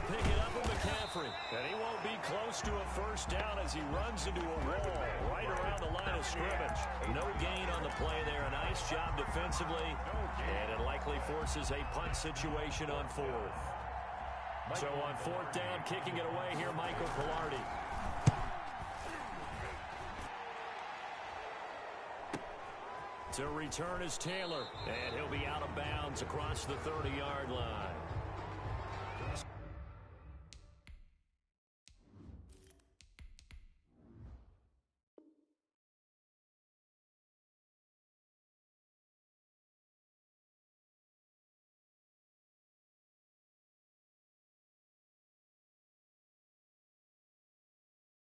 pick it up with McCaffrey. And he won't be close to a first down as he runs into a wall right around the line of scrimmage. No gain on the play there. A nice job defensively. And it likely forces a punt situation on fourth. So on fourth down, kicking it away here, Michael Pilardi. To return is Taylor. And he'll be out of bounds across the 30-yard line.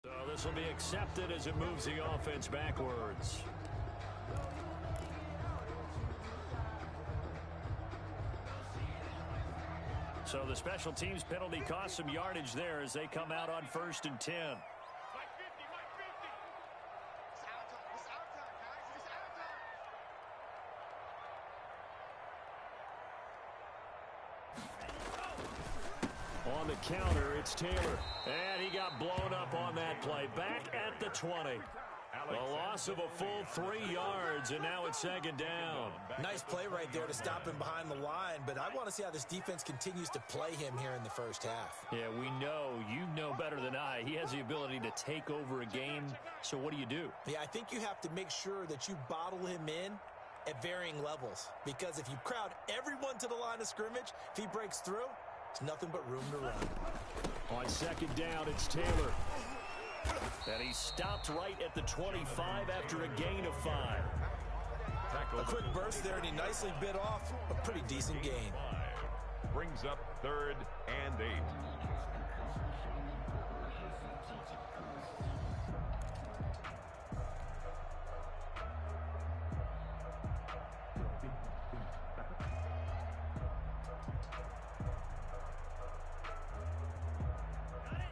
So this will be accepted as it moves the offense backwards. So the special teams penalty cost some yardage there as they come out on 1st and 10. On the counter, it's Taylor. And he got blown up on that play. Back at the 20. A loss of a full 3 yards, and now it's 2nd down. Nice play right there to stop him behind the line, but I want to see how this defense continues to play him here in the first half. Yeah, we know. You know better than I. He has the ability to take over a game, so what do you do? Yeah, I think you have to make sure that you bottle him in at varying levels, because if you crowd everyone to the line of scrimmage, if he breaks through, there's nothing but room to run. On 2nd down, it's Taylor. And he stopped right at the 25 after a gain of 5. A quick burst there, and he nicely bit off a pretty decent gain. Brings up 3rd and 8.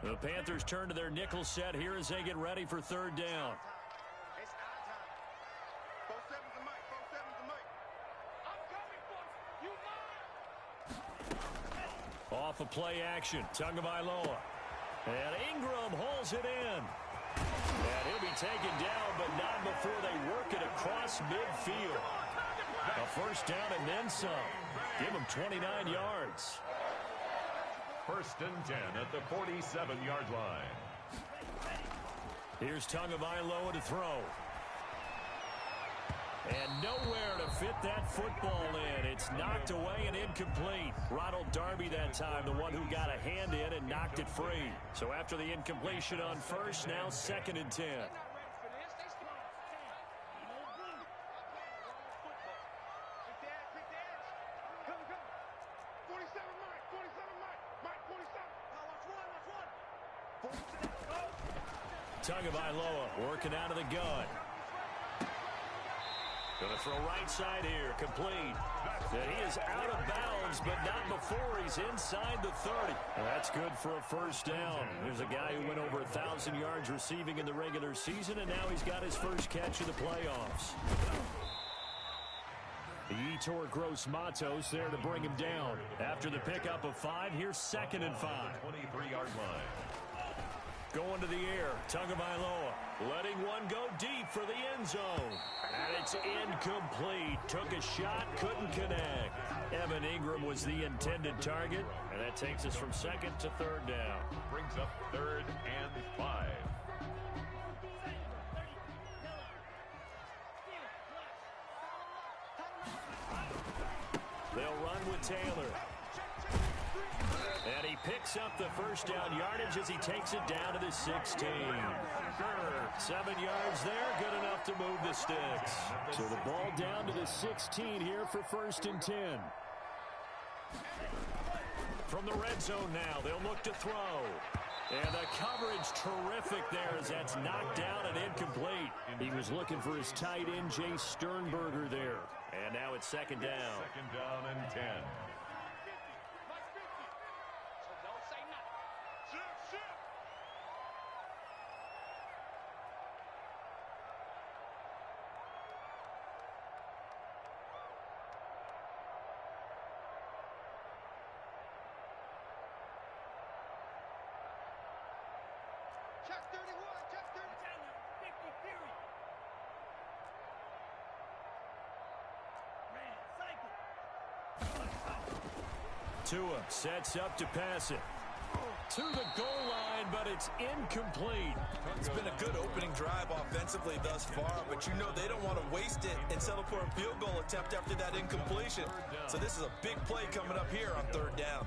The Panthers turn to their nickel set here as they get ready for 3rd down. Off of play action, Tagovailoa. And Ingram holds it in. And he'll be taken down, but not before they work it across midfield. A 1st down and then some. Give him 29 yards. 1st and 10 at the 47-yard line. Here's Tagovailoa to throw. And nowhere to fit that football in. It's knocked away and incomplete. Ronald Darby that time, the one who got a hand in and knocked it free. So after the incompletion on 1st, now 2nd and 10. Tagovailoa working out of the gun. Going to throw right side here, complete. And he is out of bounds, but not before he's inside the 30. That's good for a 1st down. There's a guy who went over 1,000 yards receiving in the regular season, and now he's got his first catch of the playoffs. Yetur Gross-Matos there to bring him down. After the pickup of 5, here's 2nd and 5. 23-yard line. Going to the air, Tagovailoa letting one go deep for the end zone. And it's incomplete. Took a shot, couldn't connect. Evan Ingram was the intended target, and that takes us from 2nd to 3rd down. Brings up 3rd and 5. They'll run with Taylor. And he picks up the 1st down yardage as he takes it down to the 16. 7 yards there, good enough to move the sticks. So the ball down to the 16 here for 1st and 10. From the red zone now, they'll look to throw. And the coverage terrific there as that's knocked down and incomplete. He was looking for his tight end, Jay Sternberger there. And now it's 2nd down. 2nd down and 10. Tua sets up to pass it to the goal line, but it's incomplete. It's been a good opening drive offensively thus far, but you know they don't want to waste it and settle for a field goal attempt after that incompletion. So this is a big play coming up here on third down.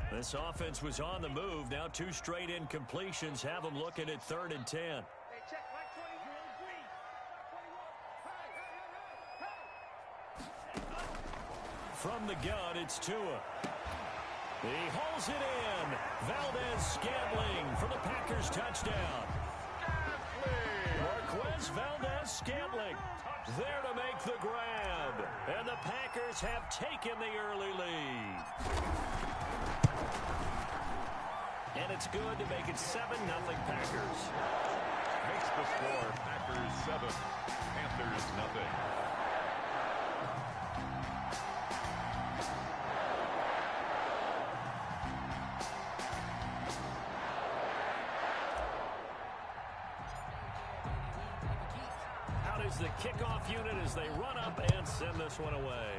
This offense was on the move. Now 2 straight incompletions have them looking at 3rd and 10. From the gun, it's Tua. He hauls it in. Valdez-Scantling for the Packers touchdown. Marquez Valdez-Scantling there to make the grab. And the Packers have taken the early lead. And it's good to make it 7-0 Packers. Makes the score Packers 7, Panthers nothing. Out is the kickoff unit as they run up and send this one away.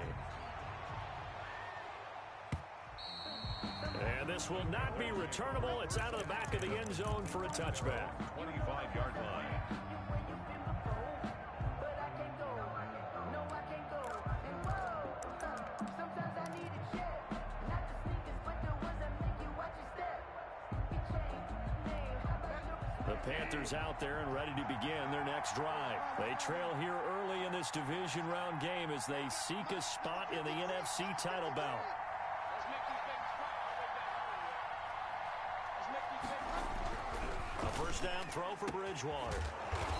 And this will not be returnable. It's out of the back of the end zone for a touchback. 25-yard line. The Panthers out there and ready to begin their next drive. They trail here early in this division round game as they seek a spot in the NFC title bout. First down throw for Bridgewater.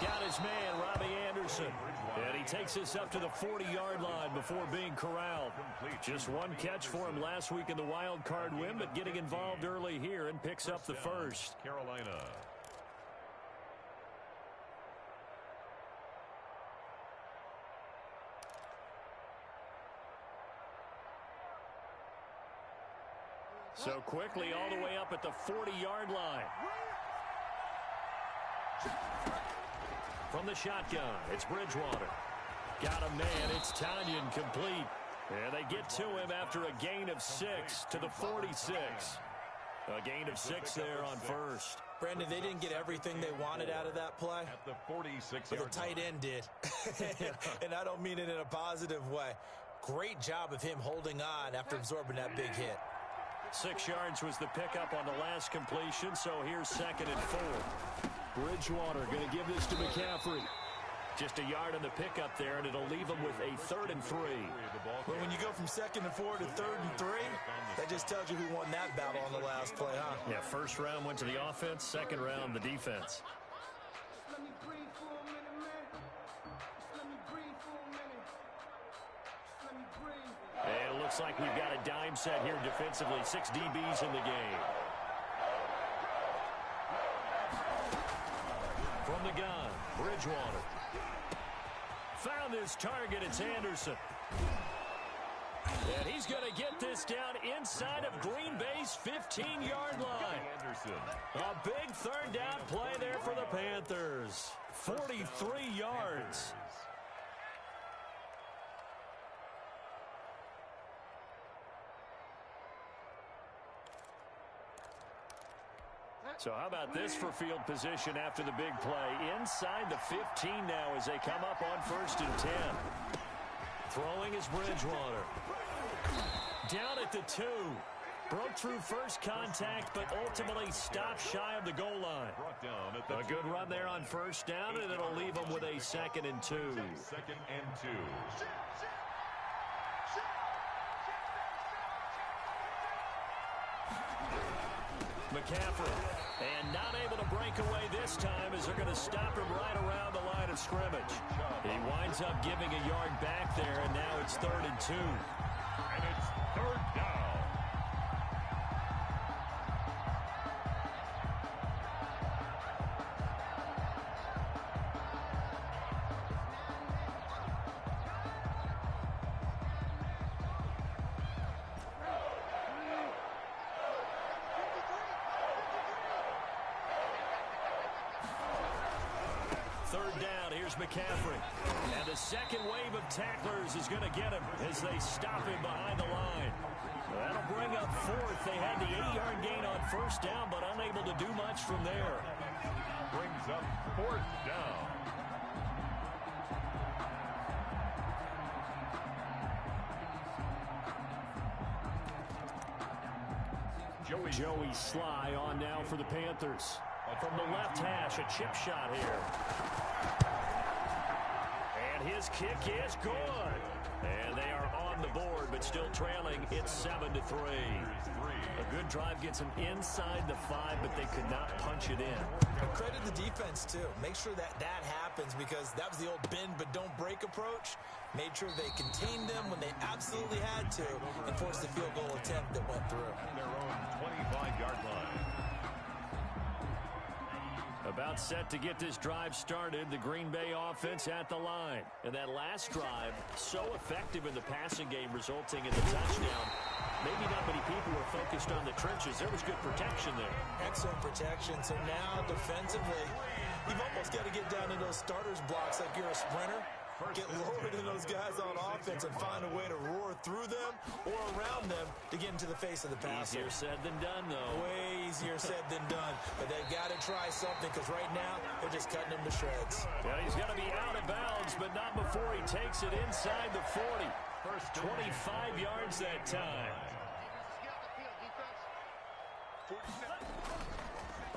Got his man, Robbie Anderson. And he takes us up to the 40-yard line before being corralled. Just one catch for him last week in the wild card win, but getting involved early here and picks up the first. Carolina. So quickly all the way up at the 40-yard line. From the shotgun, it's Bridgewater. Got a man, it's Tanyan complete. And they get to him after a gain of 6 to the 46. A gain of 6 there on first. Brandon, they didn't get everything they wanted out of that play. At the 46-yard but the tight end did. And I don't mean it in a positive way. Great job of him holding on after absorbing that big hit. 6 yards was the pickup on the last completion, so here's 2nd and 4. Bridgewater going to give this to McCaffrey. Just a yard on the pickup there, and it'll leave him with a 3rd and 3. Well, when you go from 2nd and 4 to 3rd and 3, that just tells you who won that battle on the last play, huh? Yeah, first round went to the offense, second round the defense. And it looks like we've got a dime set here defensively. 6 DBs in the game. From the gun, Bridgewater. Found his target, it's Anderson. And he's going to get this down inside of Green Bay's 15-yard line. A big third down play there for the Panthers. 43 yards. So how about this for field position after the big play? Inside the 15 now as they come up on 1st and 10. Throwing is Bridgewater. Down at the 2. Broke through first contact, but ultimately stopped shy of the goal line. A good run there on 1st down, and it'll leave them with a 2nd and 2. 2nd and 2. McCaffrey. And not able to break away this time as they're going to stop him right around the line of scrimmage. He winds up giving a yard back there, and now it's 3rd and 2. And it's 3rd down. McCaffrey. And the second wave of tacklers is going to get him as they stop him behind the line. That'll bring up 4th. They had the 8-yard gain on 1st down, but unable to do much from there. Brings up 4th down. Joey Sly on now for the Panthers. From the left hash, a chip shot here. And his kick is good. And they are on the board, but still trailing. It's 7-3. A good drive gets them inside the 5, but they could not punch it in. But credit the defense, too. Make sure that happens because that was the old bend but don't break approach. Made sure they contained them when they absolutely had to and forced the field goal attempt that went through. Their own 25-yard line. About set to get this drive started, the Green Bay offense at the line. And that last drive, so effective in the passing game, resulting in the touchdown. Maybe not many people were focused on the trenches. There was good protection there. Excellent protection. So now, defensively, you've almost got to get down in those starters blocks like you're a sprinter. Get lower than those guys on offense and find a way to roar through them or around them to get into the face of the passer. Easier said than done, though. Way easier said than done. But they've got to try something because right now they're just cutting him to shreds. Yeah, he's got to be out of bounds, but not before he takes it inside the 40. First 25 yards that time.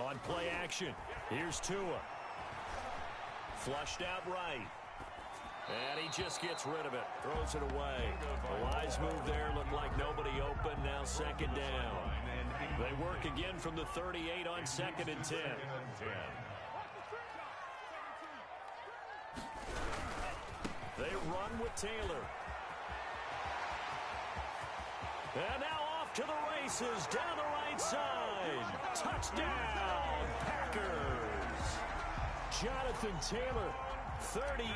On play action, here's Tua. Flushed out right. And he just gets rid of it. Throws it away. A wise move there. Looked like nobody open. Now 2nd down. They work again from the 38 on 2nd and 10. They run with Taylor. And now off to the races. Down the right side. Touchdown, Packers. Jonathan Taylor. 38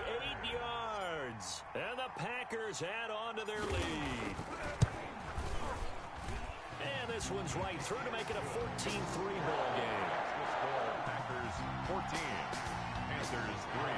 yards. And the Packers add on to their lead. And this one's right through to make it a 14-3 ball game. The score, Packers 14, Panthers 3.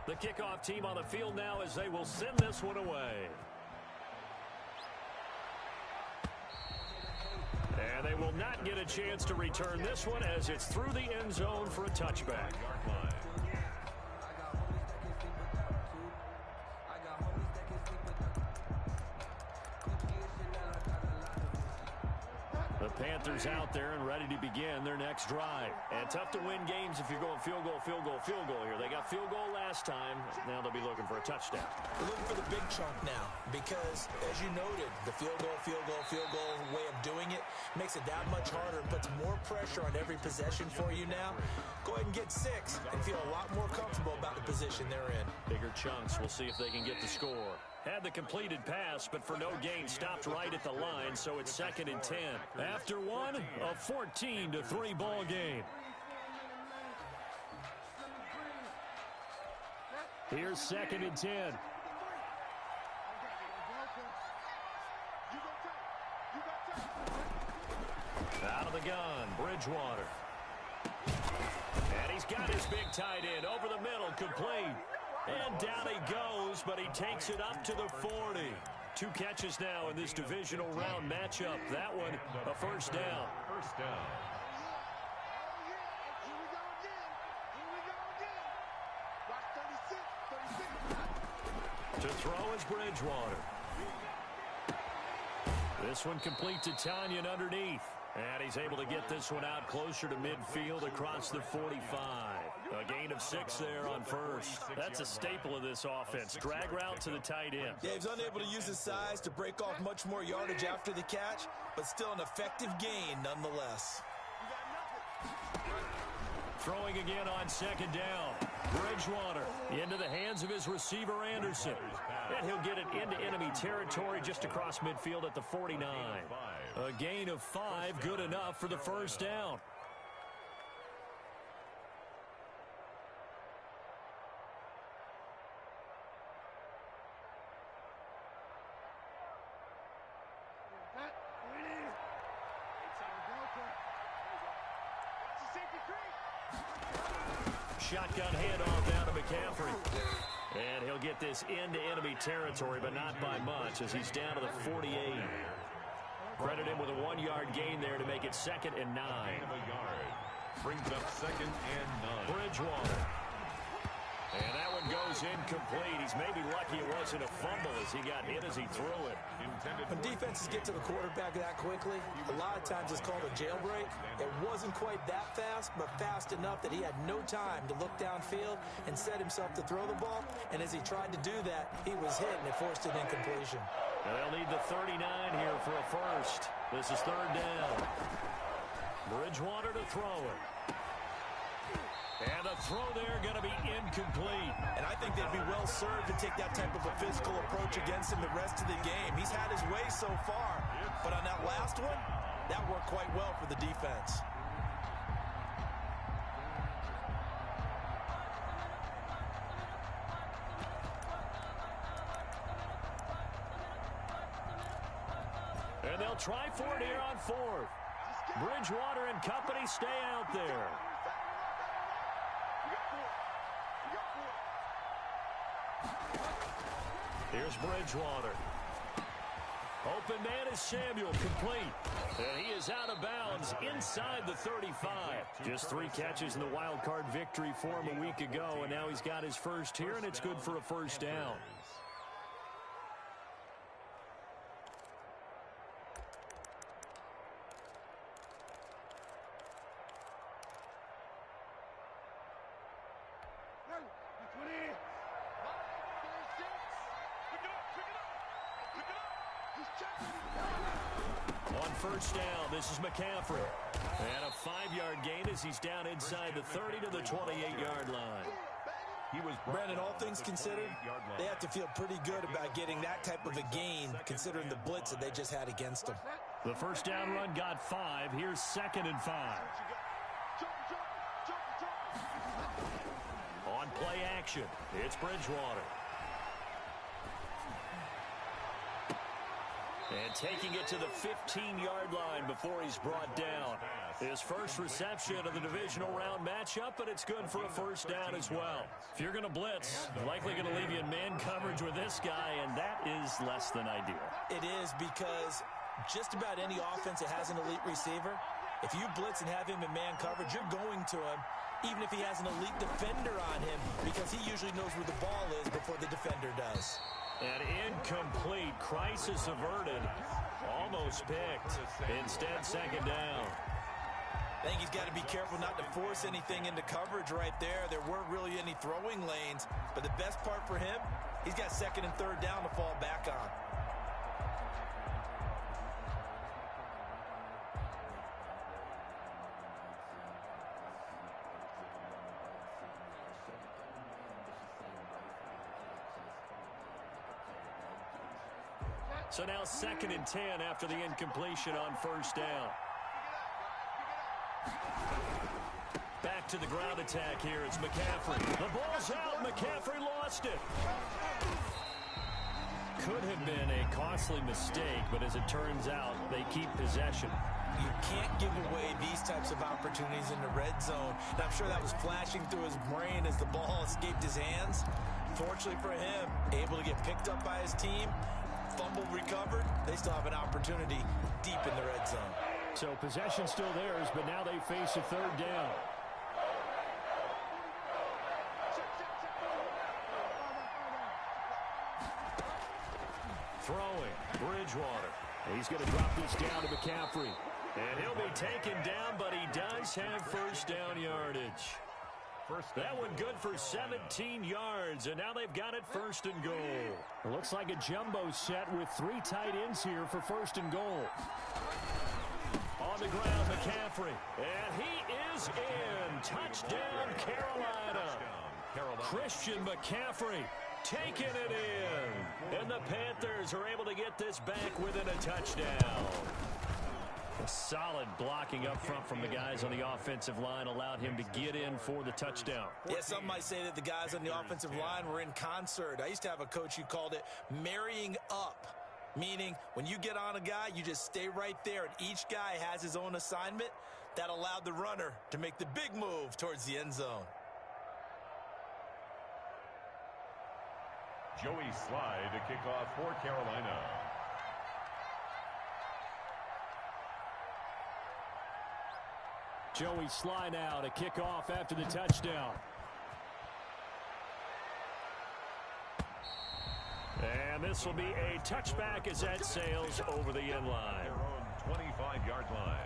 The kickoff team on the field now as they will send this one away. And they will not get a chance to return this one as it's through the end zone for a touchback. The Panthers out there and ready to begin their next drive. And tough to win games if you're going field goal, field goal, field goal here. They got field goal last time. Now they'll be looking for a touchdown. They're looking for the big chunk now because, as you noted, the field goal way of doing it makes it that much harder and puts more pressure on every possession for you now. Go ahead and get 6 and feel a lot more comfortable about the position they're in. Bigger chunks. We'll see if they can get the score. Had the completed pass, but for no gain, stopped right at the line, so it's 2nd and 10. After one, a 14-3 ball game. Here's 2nd and 10. Out of the gun, Bridgewater. And he's got his big tight end over the middle, complete. And down he goes, but he takes it up to the 40. 2 catches now in this divisional round matchup. That one, a first down. First down. To throw is Bridgewater. This one complete to Tanyan underneath. And he's able to get this one out closer to midfield across the 45. A gain of 6 there on first. That's a staple of this offense. Drag route to the tight end. Yeah, he's unable to use his size to break off much more yardage after the catch, but still an effective gain nonetheless. Throwing again on 2nd down. Bridgewater into the hands of his receiver, Anderson. And he'll get it into enemy territory just across midfield at the 49. A gain of 5, good enough for the first down. Shotgun handoff down to McCaffrey. And he'll get this into enemy territory, but not by much as he's down to the 48. Credit him with a 1-yard gain there to make it 2nd and 9. Gain of a yard. Brings up 2nd and 9. Bridgewater. And that one goes incomplete. He's maybe lucky it wasn't a fumble as he got hit as he threw it. When defenses get to the quarterback that quickly, a lot of times it's called a jailbreak. It wasn't quite that fast, but fast enough that he had no time to look downfield and set himself to throw the ball. And as he tried to do that, he was hit and it forced an incompletion. They'll need the 39 here for a first. This is 3rd down. Bridgewater to throw it. And the throw there going to be incomplete. And I think they'd be well served to take that type of a physical approach against him the rest of the game. He's had his way so far, but on that last one, that worked quite well for the defense. And they'll try for it here on 4th. Bridgewater and company stay out there. Here's Bridgewater. Open man is Samuel, complete. And he is out of bounds inside the 35. Just 3 catches in the wild card victory for him a week ago, and now he's got his first here, and it's good for a first down. On first down, this is McCaffrey. And a 5-yard gain as he's down inside the 30 to the 28-yard line. Brandon, all things considered, they have to feel pretty good about getting that type of a gain considering the blitz that they just had against them. The first down run got 5. Here's 2nd and 5. On play action, it's Bridgewater. And taking it to the 15-yard line before he's brought down. His first reception of the divisional round matchup, but it's good for a first down as well. If you're going to blitz, likely going to leave you in man coverage with this guy, and that is less than ideal. It is because just about any offense that has an elite receiver, if you blitz and have him in man coverage, you're going to him, even if he has an elite defender on him, because he usually knows where the ball is before the defender does. And incomplete. crisis averted. Almost picked. Instead, second down. I think he's got to be careful not to force anything into coverage right there. There weren't really any throwing lanes, but the best part for him, he's got second and third down to fall back on. So now second and 10 after the incompletion on first down. Back to the ground attack here. It's McCaffrey. The ball's out. McCaffrey lost it. Could have been a costly mistake, but as it turns out, they keep possession. You can't give away these types of opportunities in the red zone. And I'm sure that was flashing through his brain as the ball escaped his hands. Fortunately for him, able to get picked up by his team, fumble recovered. They still have an opportunity deep in the red zone. So possession still theirs, but now they face a third down. Throwing, Bridgewater. He's going to drop this down to McCaffrey. And he'll be taken down, but he does have first down yardage. That one good for 17 yards, and now they've got it first and goal. It looks like a jumbo set with 3 tight ends here for first and goal. On the ground, McCaffrey. And he is in. Touchdown, Carolina. Christian McCaffrey taking it in. And the Panthers are able to get this back within a touchdown. Solid blocking up front from the guys on the offensive line allowed him to get in for the touchdown. Yeah, some might say that the guys on the offensive line were in concert. I used to have a coach who called it marrying up, meaning when you get on a guy, you just stay right there, and each guy has his own assignment. That allowed the runner to make the big move towards the end zone. Joey Slye to kick off for Carolina. Joey Slye now to kick off after the touchdown. And this will be a touchback as that sails over the end line. Their own 25-yard line.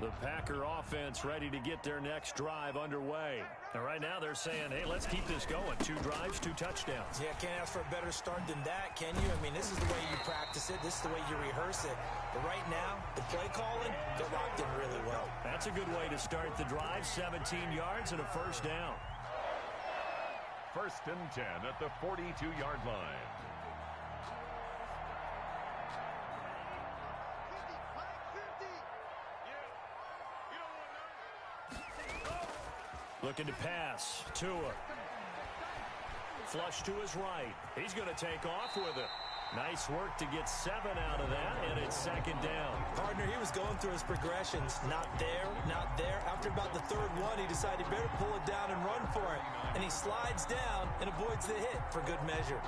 The Packer offense ready to get their next drive underway. And right now they're saying, hey, let's keep this going. 2 drives, 2 touchdowns. Yeah, can't ask for a better start than that, can you? I mean, this is the way you practice it. This is the way you rehearse it. But right now, the play calling, they're locked in really well. That's a good way to start the drive. 17 yards and a first down. First and 10 at the 42-yard line. Looking to pass. Tua. Flush to his right. He's going to take off with it. Nice work to get 7 out of that, and it's second down. Partner, he was going through his progressions. Not there, not there. After about the third one, he decided he better pull it down and run for it. And he slides down and avoids the hit for good measure.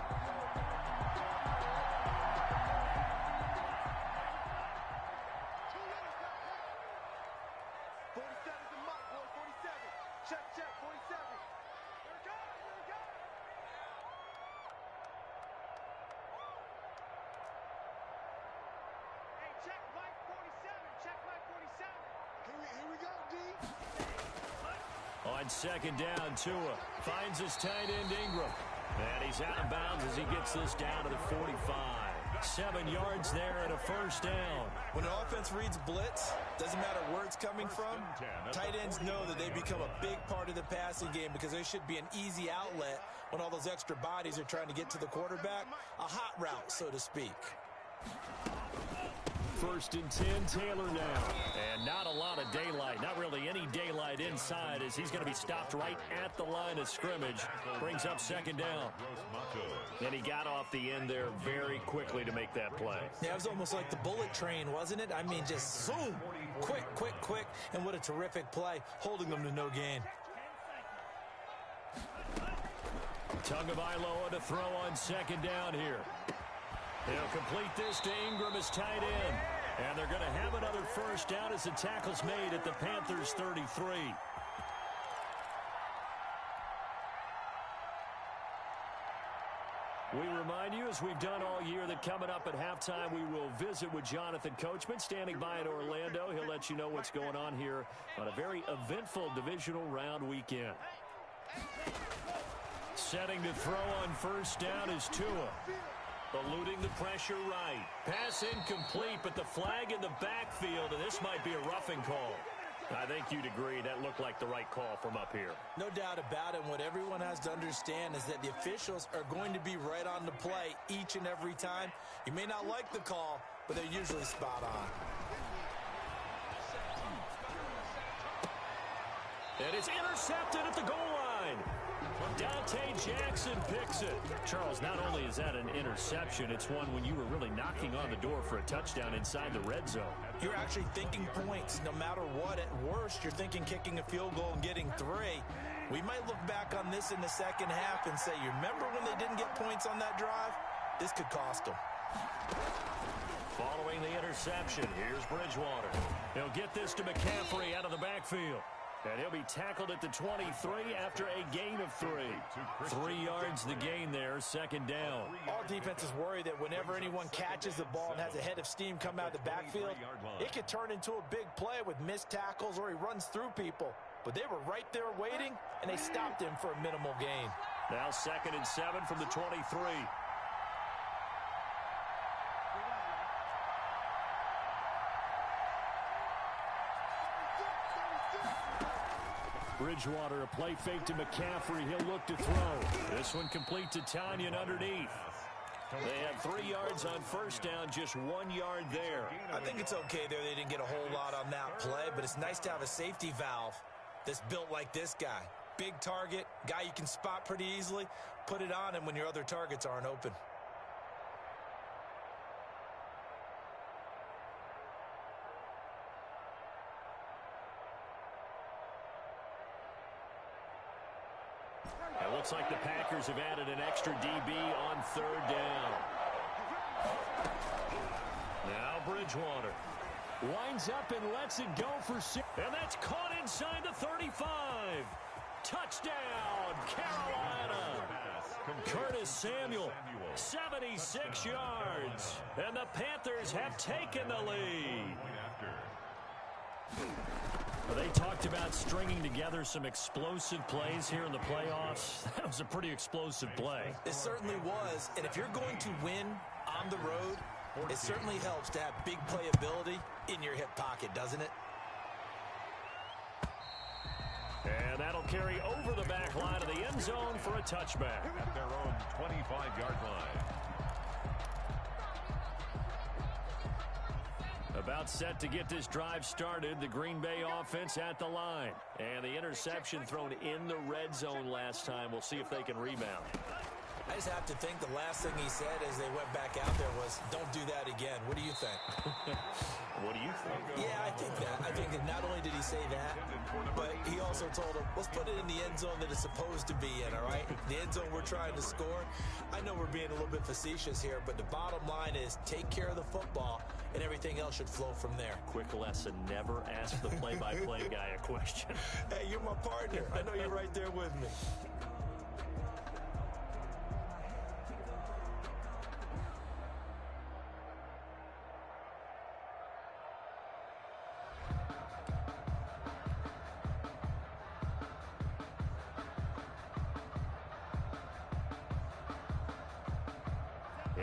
On second down, Tua finds his tight end Ingram. And he's out of bounds as he gets this down to the 45. 7 yards there and a first down. When an offense reads blitz, doesn't matter where it's coming from, tight ends know that they become a big part of the passing game because there should be an easy outlet when all those extra bodies are trying to get to the quarterback. A hot route, so to speak. First and 10, Taylor now. And not a lot of daylight, not really any daylight inside as he's going to be stopped right at the line of scrimmage. Brings up second down. And he got off the end there very quickly to make that play. Yeah, it was almost like the bullet train, wasn't it? I mean, just zoom, quick, quick, quick. And what a terrific play, holding them to no gain. Tagovailoa to throw on second down here. He'll complete this to Ingram as tight end. And they're going to have another first down as the tackle's made at the Panthers' 33. We remind you, as we've done all year, that coming up at halftime, we will visit with Jonathan Coachman, standing by in Orlando. He'll let you know what's going on here on a very eventful divisional round weekend. Setting to throw on first down is Tua. Eluding the pressure right. Pass incomplete, but the flag in the backfield, and this might be a roughing call. I think you'd agree that looked like the right call from up here. No doubt about it. What everyone has to understand is that the officials are going to be right on the play each and every time. You may not like the call, but they're usually spot on. And it's intercepted at the goal line. Dante Jackson picks it. Charles, not only is that an interception, it's one when you were really knocking on the door for a touchdown inside the red zone. You're actually thinking points no matter what. At worst, you're thinking kicking a field goal and getting 3. We might look back on this in the second half and say, you remember when they didn't get points on that drive? This could cost them. Following the interception, here's Bridgewater. He'll get this to McCaffrey out of the backfield. And he'll be tackled at the 23 after a gain of 3. 3 yards the gain there, second down. All defenses worry that whenever anyone catches the ball and has a head of steam come out of the backfield, it could turn into a big play with missed tackles or he runs through people. But they were right there waiting, and they stopped him for a minimal gain. Now 2nd and 7 from the 23. Bridgewater, a play fake to McCaffrey. He'll look to throw. This one complete to Tanyan underneath. They have 3 yards on first down, just 1 yard there. I think it's okay there. They didn't get a whole lot on that play, but it's nice to have a safety valve that's built like this guy. Big target, guy you can spot pretty easily. Put it on him when your other targets aren't open. It looks like the Packers have added an extra DB on 3rd down. Now Bridgewater winds up and lets it go for 6. And that's caught inside the 35. Touchdown, Carolina. Curtis Samuel, 76 yards. And the Panthers have taken the lead. They talked about stringing together some explosive plays here in the playoffs. That was a pretty explosive play. It certainly was. And if you're going to win on the road, it certainly helps to have big playability in your hip pocket, doesn't it? And that'll carry over the back line of the end zone for a touchback. At their own 25-yard line. About set to get this drive started, the Green Bay offense at the line. And the interception thrown in the red zone last time. We'll see if they can rebound. I just have to think the last thing he said as they went back out there was, don't do that again. What do you think? What do you think? Yeah, I think that. I think that not only did he say that, but he also told him, let's put it in the end zone that it's supposed to be in, all right? The end zone we're trying to score. I know we're being a little bit facetious here, but the bottom line is take care of the football, and everything else should flow from there. Quick lesson, never ask the play-by-play guy a question. Hey, you're my partner. I know you're right there with me.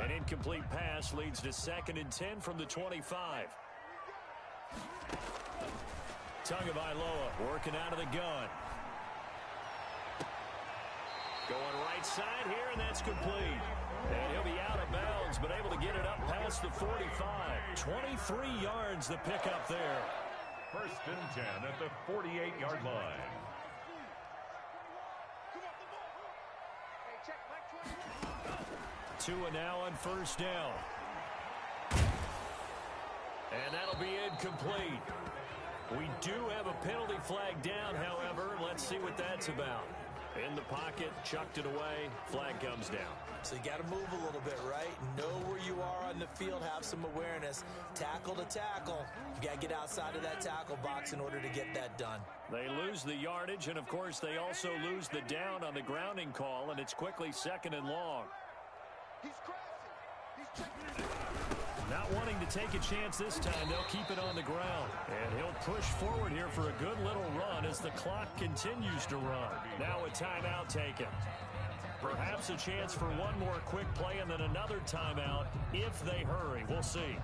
An incomplete pass leads to 2nd and 10 from the 25. Tagovailoa working out of the gun. Going right side here, and that's complete. And he'll be out of bounds, but able to get it up past the 45. 23 yards the pickup there. 1st and 10 at the 48-yard line. Tua now on first down. And that'll be incomplete. We do have a penalty flag down, however. Let's see what that's about. In the pocket, chucked it away, flag comes down. So you got to move a little bit, right? Know where you are on the field, have some awareness. Tackle to tackle. You got to get outside of that tackle box in order to get that done. They lose the yardage, and of course they also lose the down on the grounding call, and it's quickly 2nd and long. He's crashing. He's checking it. Not wanting to take a chance this time, they'll keep it on the ground. And he'll push forward here for a good little run as the clock continues to run. Now a timeout taken. Perhaps a chance for one more quick play and then another timeout if they hurry. We'll see.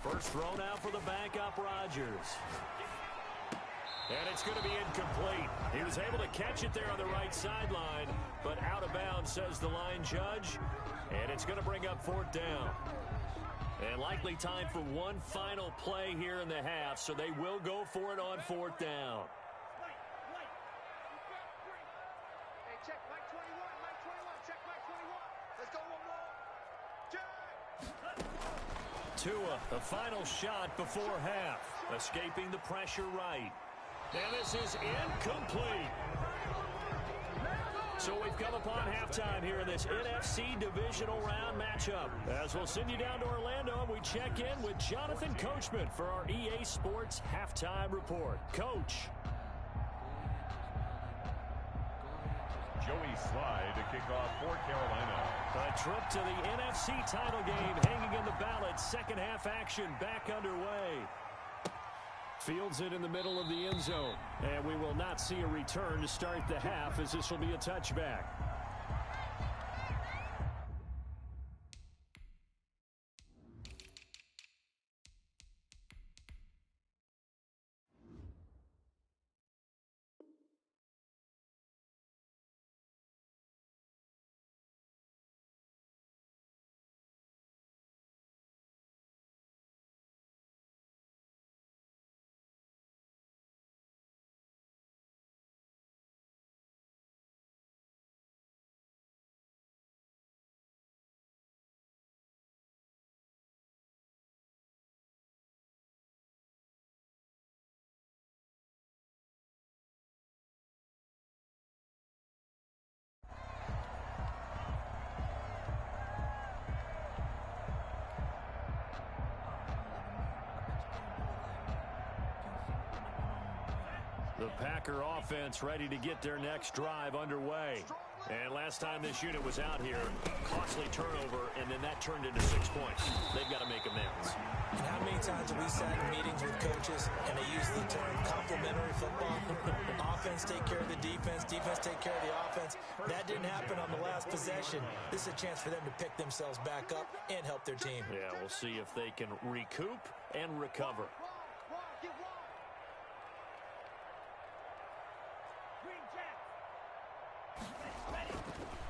First thrown out for the backup, Rodgers. And it's going to be incomplete. He was able to catch it there on the right sideline, but out of bounds, says the line judge. And it's going to bring up 4th down. And likely time for one final play here in the half, so they will go for it on 4th down. Check Mike 21, Mike 21, check Mike 21. Let's go one more. Tua, the final shot before half. Escaping the pressure right. And this is incomplete. So we've come upon halftime here in this NFC divisional round matchup. As we'll send you down to Orlando, and we check in with Jonathan Coachman for our EA Sports Halftime Report. Coach. Joey Slye to kick off for Carolina. A trip to the NFC title game hanging in the balance. Second half action back underway. Fields it in the middle of the end zone. And we will not see a return to start the half, as this will be a touchback. The Packer offense ready to get their next drive underway. And last time this unit was out here, costly turnover, and then that turned into 6 points. They've got to make amends. And how many times have we sat in meetings with coaches and they use the term complementary football? Offense take care of the defense, defense take care of the offense. That didn't happen on the last possession. This is a chance for them to pick themselves back up and help their team. Yeah, we'll see if they can recoup and recover.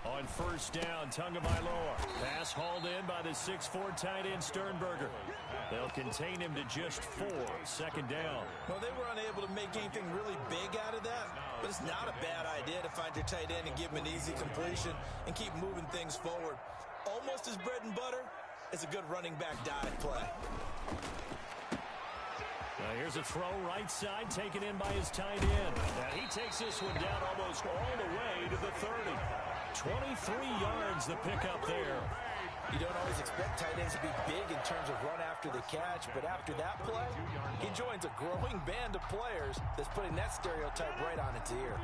On first down, Tagovailoa. Pass hauled in by the 6'4" tight end Sternberger. They'll contain him to just 4. Second down. Well, they were unable to make anything really big out of that, but it's not a bad idea to find your tight end and give him an easy completion and keep moving things forward. Almost as bread and butter. It's a good running back dive play. Now here's a throw right side taken in by his tight end. Now he takes this one down almost all the way to the 30. 23 yards the pickup there. You don't always expect tight ends to be big in terms of run after the catch, but after that play, he joins a growing band of players that's putting that stereotype right on its ear.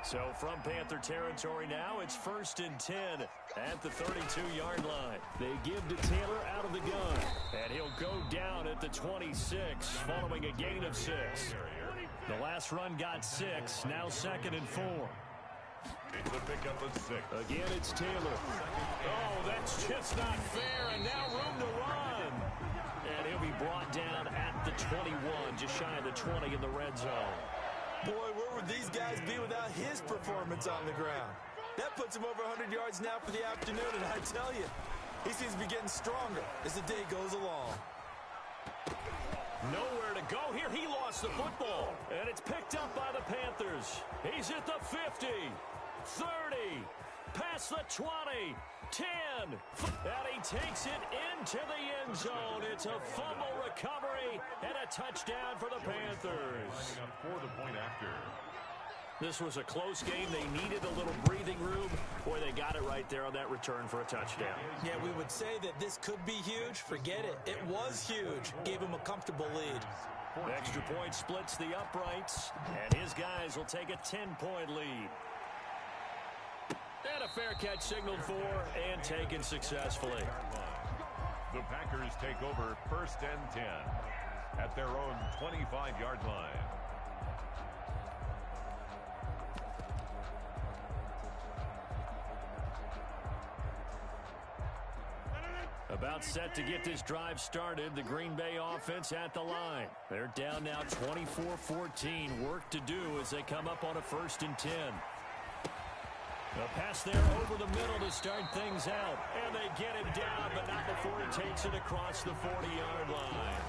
So from Panther territory now, it's 1st and 10 at the 32-yard line. They give to Taylor out of the gun, and he'll go down at the 26 following a gain of 6. The last run got 6, now 2nd and 4. It's a pickup of 6. Again, it's Taylor. Oh, that's just not fair, and now room to run. And he'll be brought down at the 21, just shy of the 20 in the red zone. Boy, where would these guys be without his performance on the ground? That puts him over 100 yards now for the afternoon, and I tell you, he seems to be getting stronger as the day goes along. Nowhere to go here. He lost the football, and it's picked up by the Panthers. He's at the 50, 30, past the 20, 10, and he takes it into the end zone. It's a fumble recovery and a touchdown for the Panthers. For the point after. This was a close game. They needed a little breathing room. Boy, they got it right there on that return for a touchdown. Yeah, we would say that this could be huge. Forget it. It was huge. Gave him a comfortable lead. Extra point splits the uprights, and his guys will take a 10-point lead. And a fair catch signaled for and taken successfully. The Packers take over 1st and 10 at their own 25-yard line. About set to get this drive started. The Green Bay offense at the line. They're down now 24-14. Work to do as they come up on a 1st and 10. A pass there over the middle to start things out. And they get him down, but not before he takes it across the 40-yard line.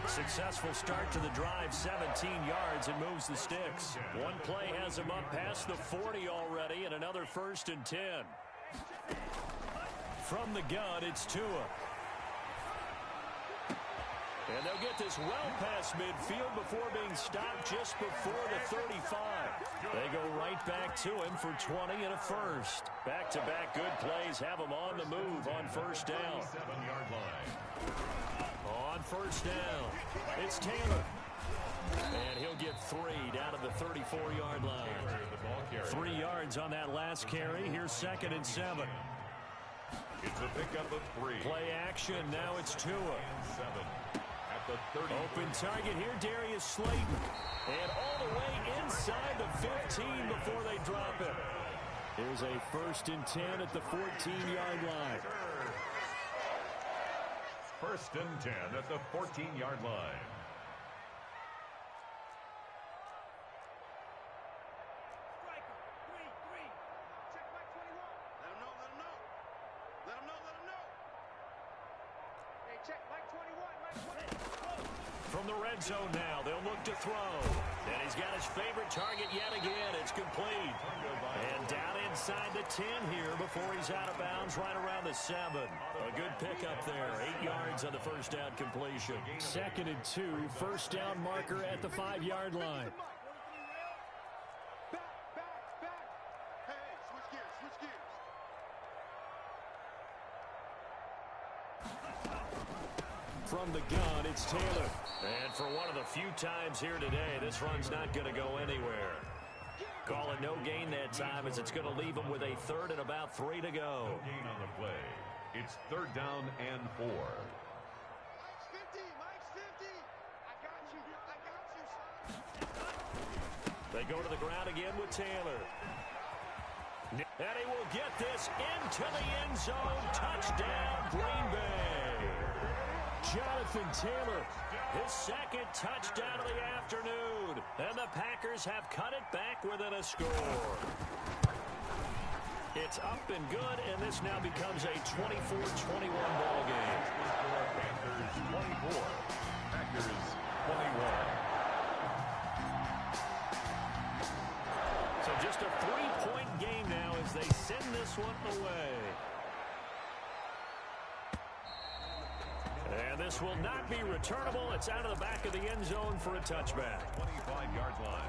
Successful start to the drive, 17 yards, and moves the sticks. One play has him up past the 40 already, and another 1st and 10. From the gun, it's Tua. And they'll get this well past midfield before being stopped just before the 35. They go right back to him for 20 and a 1st. Back-to-back good plays have him on the move on 1st down. 7-yard line. On 1st down, it's Taylor. And he'll get 3 down to the 34-yard line. 3 yards on that last carry. Here's 2nd and 7. It's a pickup of 3. Play action. Now it's Tua. 7 at the 30. Open target here, Darius Slayton. And all the way inside the 15 before they drop it. Here's a 1st and 10 at the 14-yard line. 1st and 10 at the 14-yard line. From the red zone now, they'll look to throw. And he's got his favorite target yet again. It's complete. And down inside the 10 here before he's out of bounds right around the 7. A good pickup there. 8 yards on the 1st down completion. 2nd and 2, 1st down marker at the 5-yard line. From the gun, it's Taylor. And for one of the few times here today, this run's not going to go anywhere. Call it no gain that time as it's going to leave him with a 3rd and about 3 to go. No gain on the play. It's 3rd down and 4. Mike's 50. Mike's 50. I got you. Son. They go to the ground again with Taylor. And he will get this into the end zone. Touchdown, Green Bay. Jonathan Taylor, his 2nd touchdown of the afternoon. And the Packers have cut it back within a score. It's up and good, and this now becomes a 24-21 ball game. Panthers 24. Packers 21. So just a 3-point game now as they send this one away. And this will not be returnable. It's out of the back of the end zone for a touchback. 25-yard line.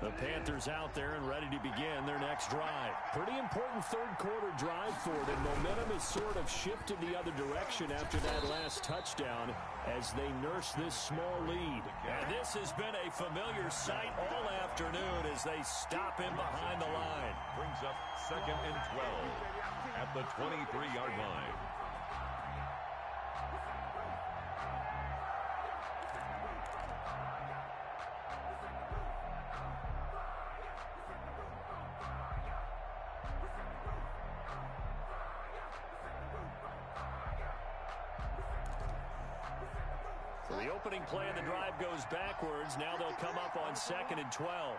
The Panthers out there and ready to begin their next drive. Pretty important 3rd quarter drive for them. Momentum has sort of shifted the other direction after that last touchdown as they nurse this small lead. And this has been a familiar sight all afternoon as they stop him behind the line. Brings up 2nd and 12 at the 23-yard line. The opening play of the drive goes backwards. Now they'll come up on 2nd and 12.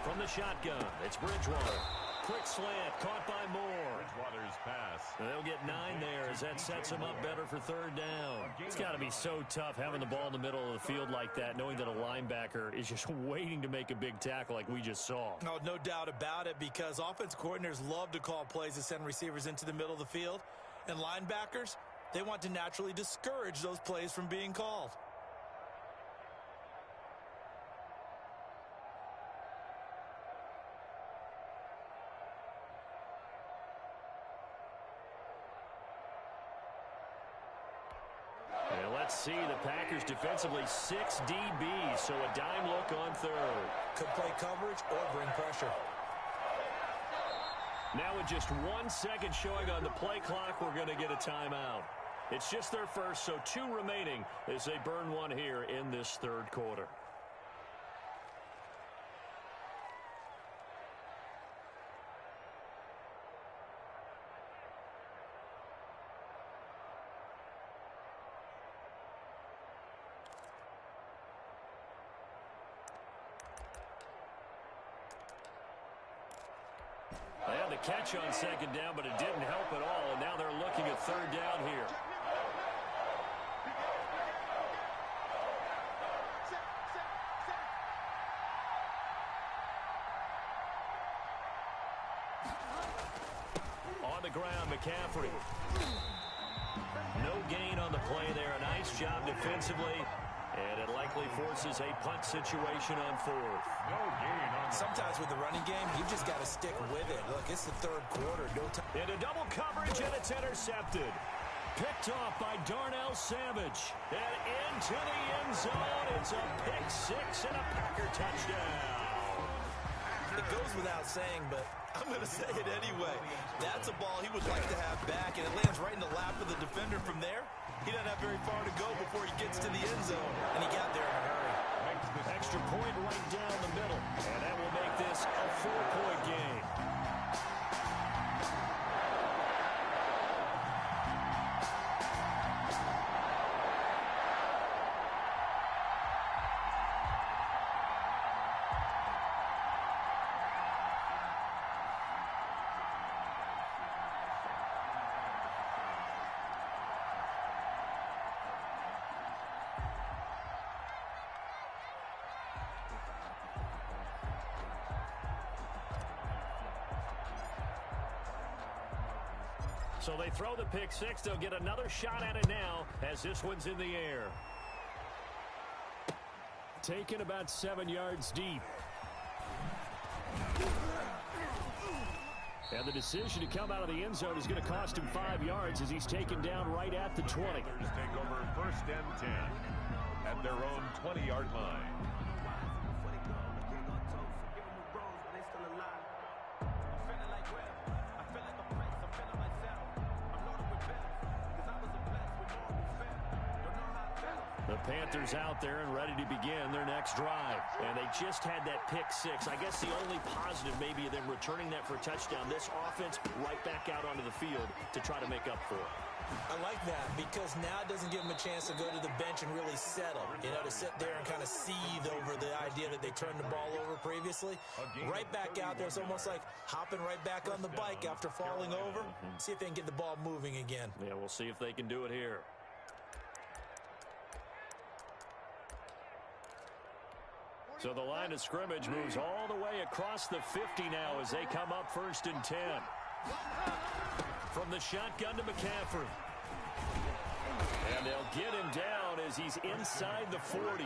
From the shotgun, it's Bridgewater. Quick slant, caught by Moore. Bridgewater's pass. They'll get 9 there as that sets them up better for 3rd down. It's got to be so tough having the ball in the middle of the field like that, knowing that a linebacker is just waiting to make a big tackle like we just saw. Oh, no doubt about it, because offense coordinators love to call plays to send receivers into the middle of the field. And linebackers, they want to naturally discourage those plays from being called. Let's see, the Packers defensively 6 DBs, so a dime look on 3rd. Could play coverage or bring pressure. Now with just 1 second showing on the play clock, we're going to get a timeout. It's just their first, so 2 remaining as they burn 1 here in this 3rd quarter. They had the catch on 2nd down, but it didn't help at all, and now they're looking at 3rd down here. On the ground, McCaffrey. No gain on the play there. A nice job defensively. And it likely forces a punt situation on 4th. No gain on. Sometimes with the running game, you just got to stick with it. Look, it's the 3rd quarter. No time. Into double coverage, and it's intercepted. Picked off by Darnell Savage. And into the end zone. It's a pick 6 and a Packer touchdown. It goes without saying, but I'm going to say it anyway. That's a ball he would like to have back, and it lands right in the lap of the defender from there. He doesn't have very far to go before he gets to the end zone, and he got there in a hurry. Extra point right down the middle, and that will make this a 4-point game. So they throw the pick 6. They'll get another shot at it now as this one's in the air. Taken about 7 yards deep. And the decision to come out of the end zone is going to cost him 5 yards as he's taken down right at the 20. Packers take over 1st and 10 at their own 20-yard line. The Panthers out there and ready to begin their next drive. And they just had that pick 6. I guess the only positive maybe of them returning that for a touchdown. This offense right back out onto the field to try to make up for it. I like that because now it doesn't give them a chance to go to the bench and really settle. You know, to sit there and kind of seethe over the idea that they turned the ball over previously. Right back out there. It's almost like hopping right back on the bike after falling over. See if they can get the ball moving again. Yeah, we'll see if they can do it here. So the line of scrimmage moves all the way across the 50 now as they come up 1st and 10. From the shotgun to McCaffrey. And they'll get him down as he's inside the 40.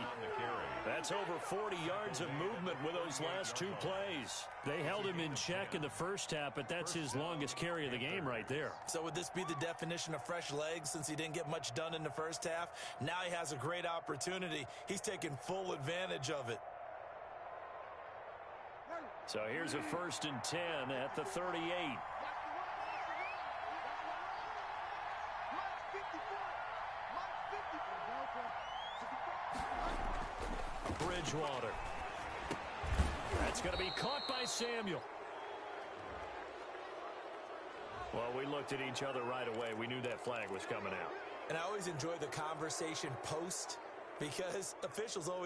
That's over 40 yards of movement with those last 2 plays. They held him in check in the first half, but that's his longest carry of the game right there. So would this be the definition of fresh legs since he didn't get much done in the first half? Now he has a great opportunity. He's taking full advantage of it. So here's a 1st and 10 at the 38. Bridgewater. That's going to be caught by Samuel. Well, we looked at each other right away. We knew that flag was coming out. And I always enjoy the conversation post because officials always